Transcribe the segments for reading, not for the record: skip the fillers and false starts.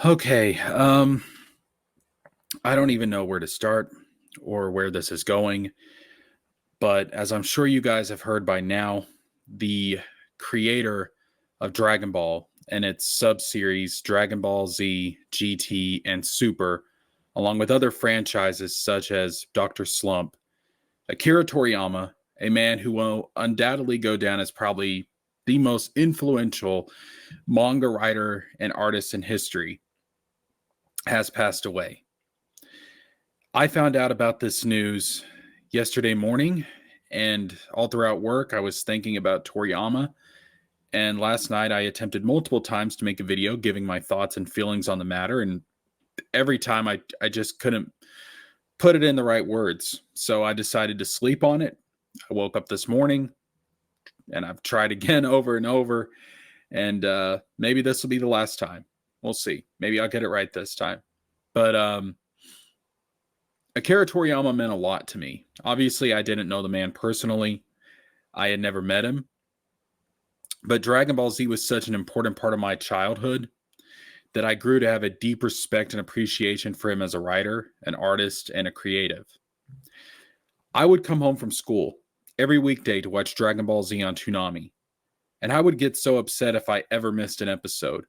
Okay, I don't even know where to start or where this is going, but as I'm sure you guys have heard by now, the creator of Dragon Ball and its sub-series Dragon Ball Z, GT, and Super, along with other franchises such as Dr. Slump, Akira Toriyama, a man who will undoubtedly go down as probably the most influential manga writer and artist in history, has passed away. I found out about this news yesterday morning, and all throughout work, I was thinking about Toriyama. And last night, I attempted multiple times to make a video giving my thoughts and feelings on the matter. And every time I just couldn't put it in the right words. So I decided to sleep on it. I woke up this morning and I've tried again over and over. And maybe this will be the last time. We'll see. Maybe I'll get it right this time. But Akira Toriyama meant a lot to me. Obviously, I didn't know the man personally. I had never met him. But Dragon Ball Z was such an important part of my childhood that I grew to have a deep respect and appreciation for him as a writer, an artist, and a creative. I would come home from school every weekday to watch Dragon Ball Z on Toonami, and I would get so upset if I ever missed an episode.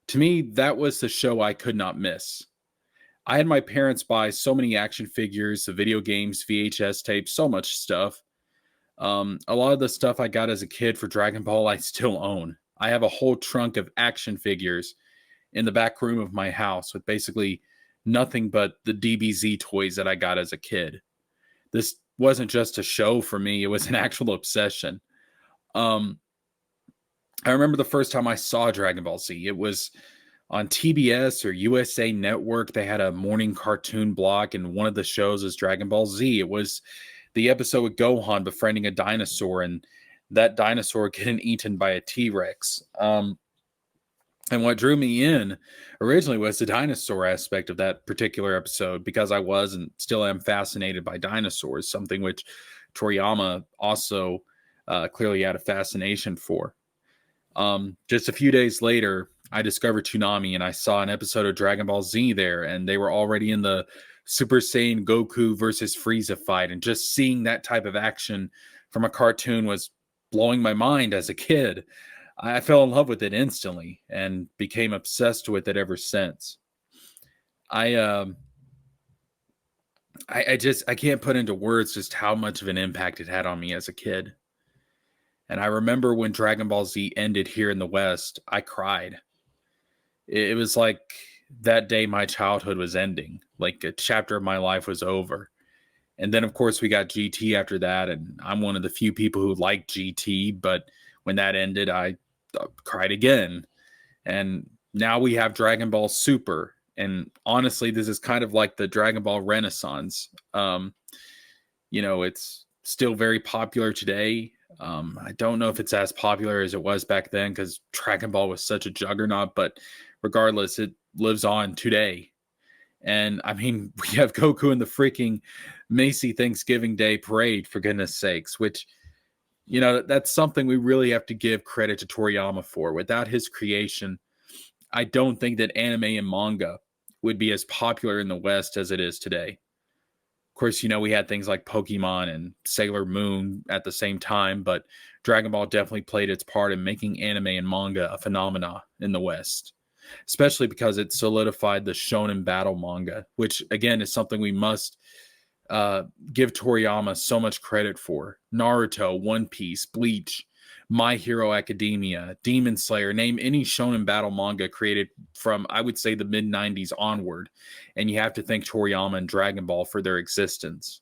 To me, that was the show I could not miss. I had my parents buy so many action figures, the video games, VHS tapes, so much stuff. A lot of the stuff I got as a kid for Dragon Ball, I still own. I have a whole trunk of action figures in the back room of my house with basically nothing but the DBZ toys that I got as a kid. This wasn't just a show for me, it was an actual obsession. Um, I remember the first time I saw Dragon Ball Z. It was on TBS or USA Network. They had a morning cartoon block, and one of the shows is Dragon Ball Z. It was the episode with Gohan befriending a dinosaur, and that dinosaur getting eaten by a T-Rex. And what drew me in originally was the dinosaur aspect of that particular episode, because I was and still am fascinated by dinosaurs, something which Toriyama also clearly had a fascination for. Just a few days later, I discovered Toonami and I saw an episode of Dragon Ball Z there, and they were already in the Super Saiyan Goku versus Frieza fight. And just seeing that type of action from a cartoon was blowing my mind as a kid. I fell in love with it instantly and became obsessed with it ever since. I I can't put into words just how much of an impact it had on me as a kid. And I remember when Dragon Ball Z ended here in the West, I cried. It was like that day my childhood was ending, like a chapter of my life was over. And then, of course, we got GT after that, and I'm one of the few people who like GT. But when that ended, I cried again. And now we have Dragon Ball Super, and honestly, this is kind of like the Dragon Ball Renaissance. It's still very popular today. I don't know if it's as popular as it was back then because Dragon Ball was such a juggernaut, but regardless, it lives on today. And I mean, we have Goku in the freaking Macy Thanksgiving Day parade, for goodness sakes, which, that's something we really have to give credit to Toriyama for. Without his creation, I don't think that anime and manga would be as popular in the West as it is today. Of course, we had things like Pokemon and Sailor Moon at the same time, but Dragon Ball definitely played its part in making anime and manga a phenomena in the West, especially because it solidified the shonen battle manga, which again is something we must give Toriyama so much credit for. Naruto, One Piece, Bleach, My Hero Academia, Demon Slayer, name any shonen battle manga created from, I would say, the mid 90s onward. And you have to thank Toriyama and Dragon Ball for their existence.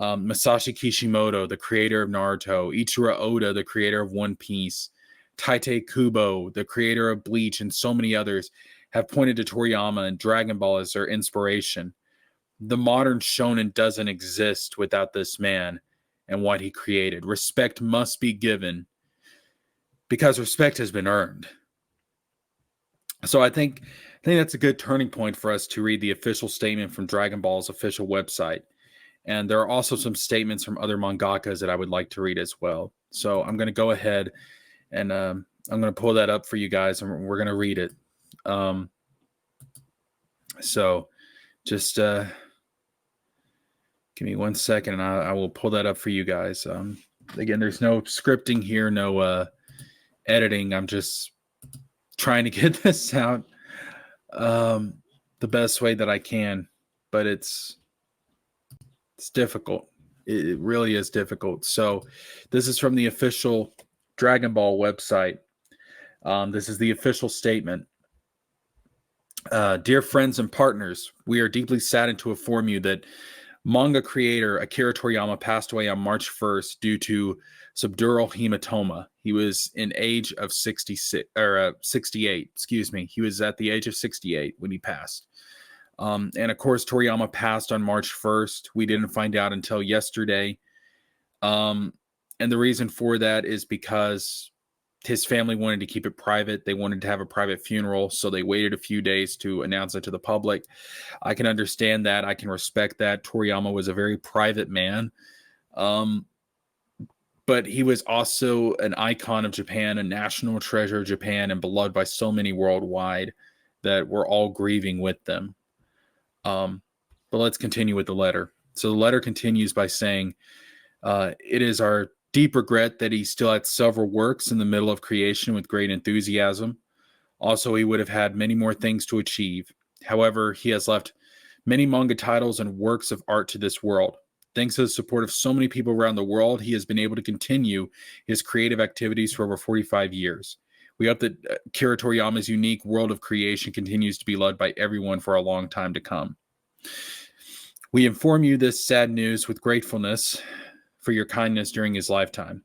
Masashi Kishimoto, the creator of Naruto, Ichiro Oda, the creator of One Piece, Tite Kubo, the creator of Bleach, and so many others have pointed to Toriyama and Dragon Ball as their inspiration. The modern shonen doesn't exist without this man and what he created. Respect must be given because respect has been earned. So I think that's a good turning point for us to read the official statement from Dragon Ball's official website. And there are also some statements from other mangakas that I would like to read as well. So I'm going to go ahead and I'm going to pull that up for you guys, and we're going to read it. So just give me 1 second and I will pull that up for you guys. Again, there's no scripting here, no editing. I'm just trying to get this out the best way that I can, but it's difficult. It really is difficult. So this is from the official Dragon Ball website. This is the official statement. Dear friends and partners, we are deeply saddened to inform you that manga creator Akira Toriyama passed away on March 1st due to subdural hematoma. He was in age of 68. Excuse me. He was at the age of 68 when he passed. And of course, Toriyama passed on March 1st. We didn't find out until yesterday. And the reason for that is because his family wanted to keep it private. They wanted to have a private funeral, so they waited a few days to announce it to the public. I can understand that. I can respect that. Toriyama was a very private man. But he was also an icon of Japan, a national treasure of Japan, and beloved by so many worldwide that we're all grieving with them. But let's continue with the letter. So the letter continues by saying, it is our deep regret that he still had several works in the middle of creation with great enthusiasm. Also, he would have had many more things to achieve. However, he has left many manga titles and works of art to this world. Thanks to the support of so many people around the world, he has been able to continue his creative activities for over 45 years. We hope that Akira Toriyama's unique world of creation continues to be loved by everyone for a long time to come. We inform you this sad news with gratefulness for your kindness during his lifetime.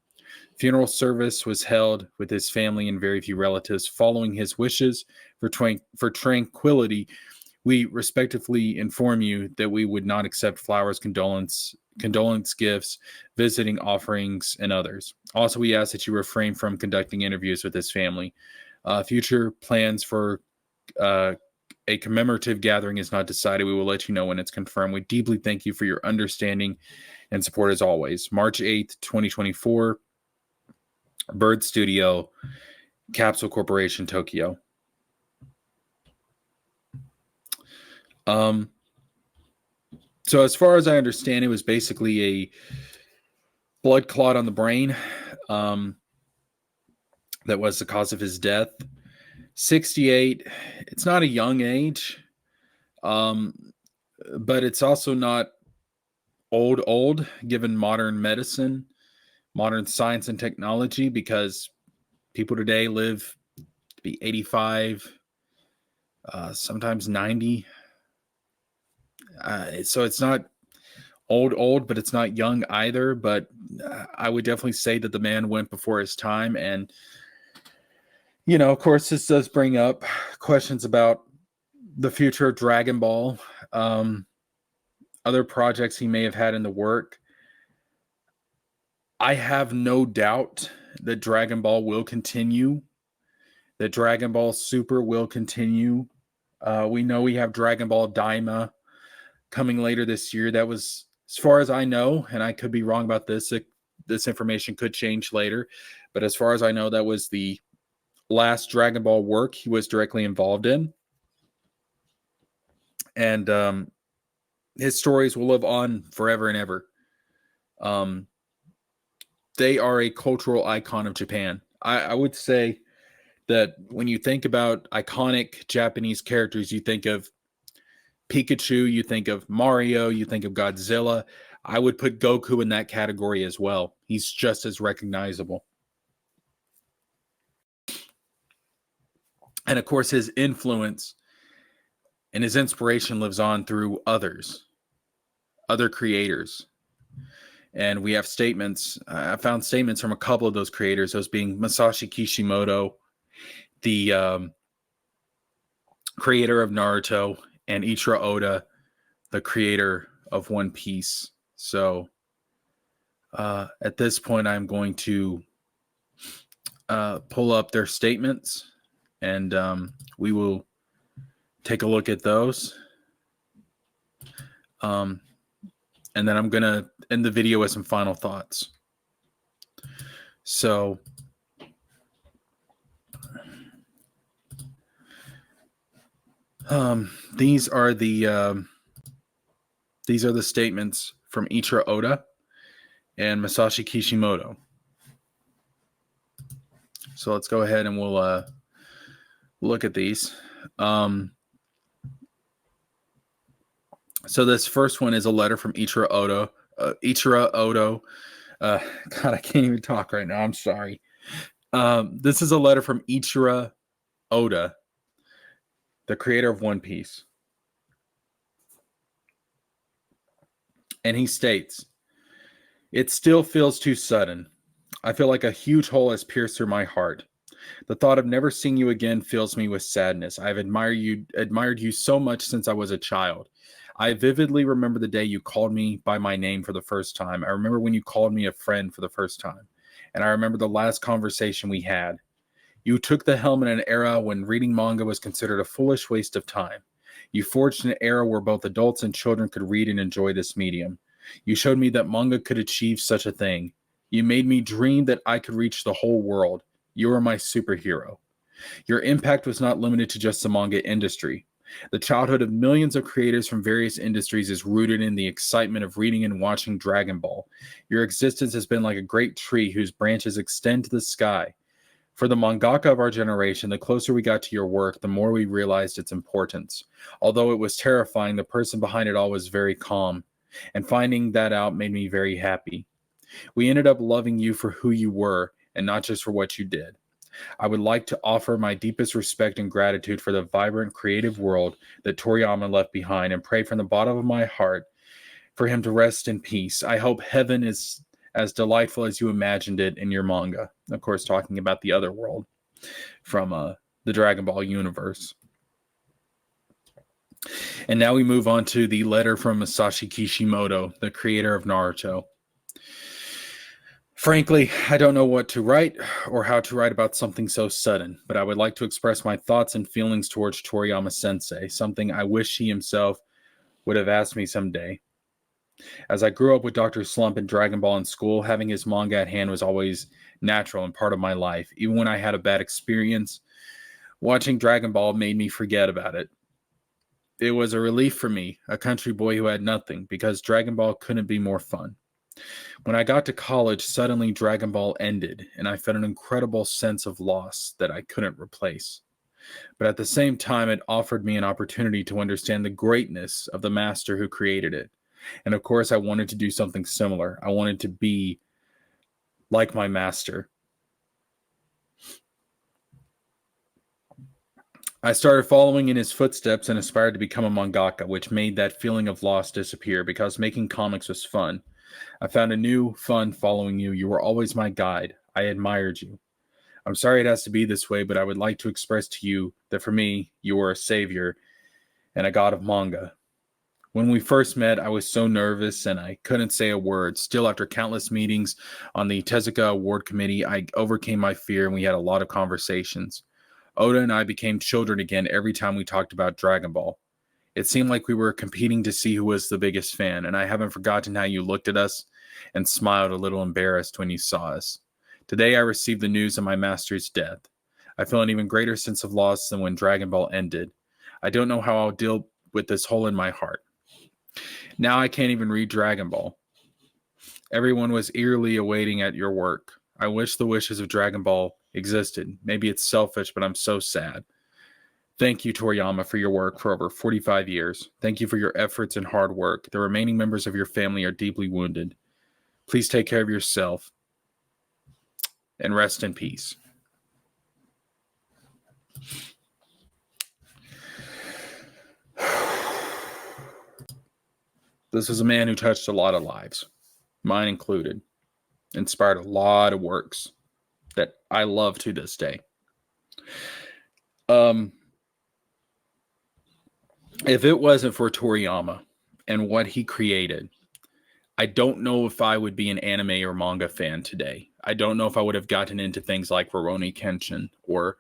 Funeral service was held with his family and very few relatives. Following his wishes for tranquility, we respectfully inform you that we would not accept flowers, condolence gifts, visiting offerings, and others. Also, we ask that you refrain from conducting interviews with his family. Future plans for a commemorative gathering is not decided. We will let you know when it's confirmed. We deeply thank you for your understanding and support as always. March 8th, 2024, Bird Studio, Capsule Corporation, Tokyo. So as far as I understand, it was basically a blood clot on the brain that was the cause of his death. 68, it's not a young age, but it's also not old, given modern medicine, modern science and technology, because people today live to be 85, sometimes 90. So it's not old, but it's not young either. But I would definitely say that the man went before his time. And, of course, this does bring up questions about the future of Dragon Ball, other projects he may have had in the work. I have no doubt that Dragon Ball will continue, that Dragon Ball Super will continue. We know we have Dragon Ball Daima coming later this year. That was, as far as I know, and I could be wrong about this, this information could change later, but as far as I know, that was the last Dragon Ball work he was directly involved in. And his stories will live on forever and ever. They are a cultural icon of Japan. I would say that when you think about iconic Japanese characters, you think of Pikachu, you think of Mario, you think of Godzilla. I would put Goku in that category as well. He's just as recognizable. And of course, his influence and his inspiration lives on through other creators. And we have statements. I found statements from a couple of those creators, those being Masashi Kishimoto, the creator of Naruto, and Ichiro Oda, the creator of One Piece. So at this point, I'm going to pull up their statements, and we will take a look at those. And then I'm going to end the video with some final thoughts. So These are the statements from Ichiro Oda and Masashi Kishimoto. So let's go ahead and we'll look at these. So this first one is a letter from Ichiro Oda. God, I can't even talk right now. I'm sorry. This is a letter from Ichiro Oda, the creator of One Piece. And he states, "It still feels too sudden. I feel like a huge hole has pierced through my heart. The thought of never seeing you again fills me with sadness. I have admired you so much since I was a child. I vividly remember the day you called me by my name for the first time. I remember when you called me a friend for the first time. And I remember the last conversation we had. You took the helm in an era when reading manga was considered a foolish waste of time. You forged an era where both adults and children could read and enjoy this medium. You showed me that manga could achieve such a thing. You made me dream that I could reach the whole world. You were my superhero. Your impact was not limited to just the manga industry. The childhood of millions of creators from various industries is rooted in the excitement of reading and watching Dragon Ball. Your existence has been like a great tree whose branches extend to the sky. For the mangaka of our generation, the closer we got to your work, the more we realized its importance. Although it was terrifying, the person behind it all was very calm, and finding that out made me very happy. We ended up loving you for who you were, and not just for what you did. I would like to offer my deepest respect and gratitude for the vibrant, creative world that Toriyama left behind, and pray from the bottom of my heart for him to rest in peace. I hope heaven is as delightful as you imagined it in your manga." Of course, talking about the other world from the Dragon Ball universe. And now we move on to the letter from Masashi Kishimoto, the creator of Naruto. "Frankly, I don't know what to write or how to write about something so sudden, but I would like to express my thoughts and feelings towards Toriyama Sensei, something I wish he himself would have asked me someday. As I grew up with Dr. Slump and Dragon Ball in school, having his manga at hand was always natural and part of my life. Even when I had a bad experience, watching Dragon Ball made me forget about it. It was a relief for me, a country boy who had nothing, because Dragon Ball couldn't be more fun. When I got to college, suddenly Dragon Ball ended, and I felt an incredible sense of loss that I couldn't replace. But at the same time, it offered me an opportunity to understand the greatness of the master who created it. And of course, I wanted to do something similar. I wanted to be like my master. I started following in his footsteps and aspired to become a mangaka, which made that feeling of loss disappear because making comics was fun. I found a new fun following you. You were always my guide. I admired you. I'm sorry it has to be this way, but I would like to express to you that for me, you were a savior and a god of manga. When we first met, I was so nervous and I couldn't say a word. Still, after countless meetings on the Tezuka Award Committee, I overcame my fear and we had a lot of conversations. Oda and I became children again every time we talked about Dragon Ball. It seemed like we were competing to see who was the biggest fan, and I haven't forgotten how you looked at us and smiled a little embarrassed when you saw us. Today, I received the news of my master's death. I feel an even greater sense of loss than when Dragon Ball ended. I don't know how I'll deal with this hole in my heart. Now I can't even read Dragon Ball. Everyone was eagerly awaiting at your work. I wish the wishes of Dragon Ball existed. Maybe it's selfish, but I'm so sad. Thank you, Toriyama, for your work for over 45 years. Thank you for your efforts and hard work. The remaining members of your family are deeply wounded. Please take care of yourself and rest in peace." This is a man who touched a lot of lives, mine included, inspired a lot of works that I love to this day. If it wasn't for Toriyama and what he created, I don't know if I would be an anime or manga fan today. I don't know if I would have gotten into things like Rurouni Kenshin or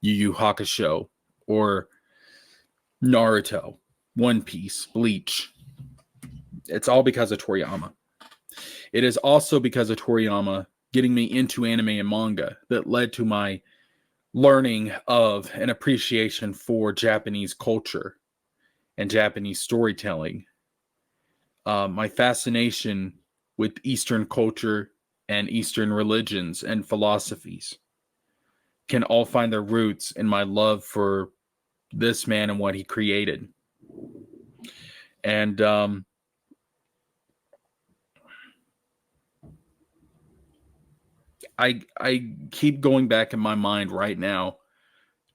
Yu Yu Hakusho or Naruto, One Piece, Bleach. It's all because of Toriyama. It is also because of Toriyama getting me into anime and manga that led to my learning of an appreciation for Japanese culture and Japanese storytelling. My fascination with Eastern culture and Eastern religions and philosophies can all find their roots in my love for this man and what he created. And I keep going back in my mind right now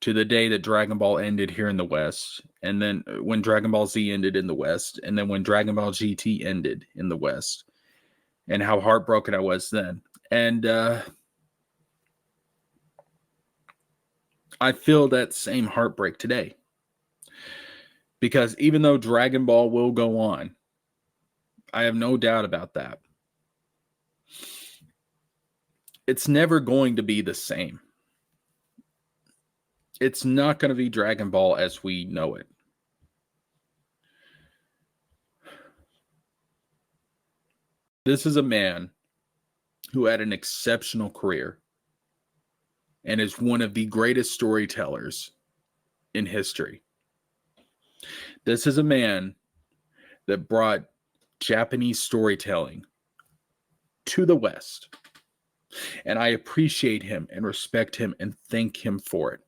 to the day that Dragon Ball ended here in the West, and then when Dragon Ball Z ended in the West, and then when Dragon Ball GT ended in the West, and how heartbroken I was then. And I feel that same heartbreak today. Because even though Dragon Ball will go on, I have no doubt about that, it's never going to be the same. It's not going to be Dragon Ball as we know it. This is a man who had an exceptional career and is one of the greatest storytellers in history. This is a man that brought Japanese storytelling to the West. And I appreciate him and respect him and thank him for it.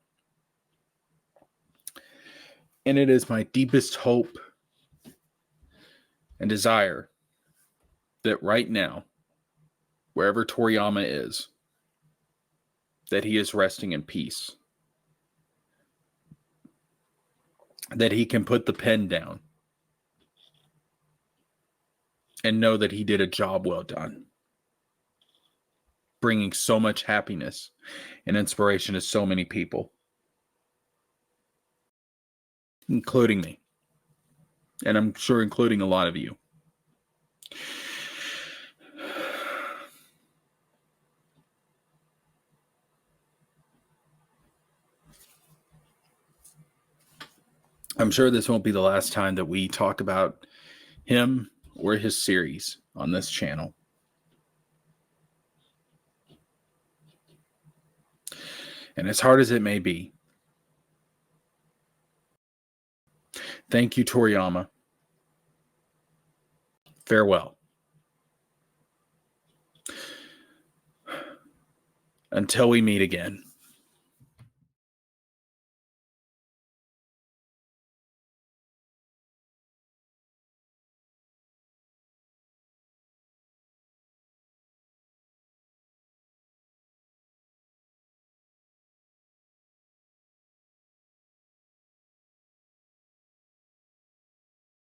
And it is my deepest hope and desire that right now, wherever Toriyama is, that he is resting in peace. That he can put the pen down and know that he did a job well done, bringing so much happiness and inspiration to so many people, including me, and I'm sure including a lot of you. I'm sure this won't be the last time that we talk about him or his series on this channel. And as hard as it may be, thank you, Toriyama. Farewell. Until we meet again.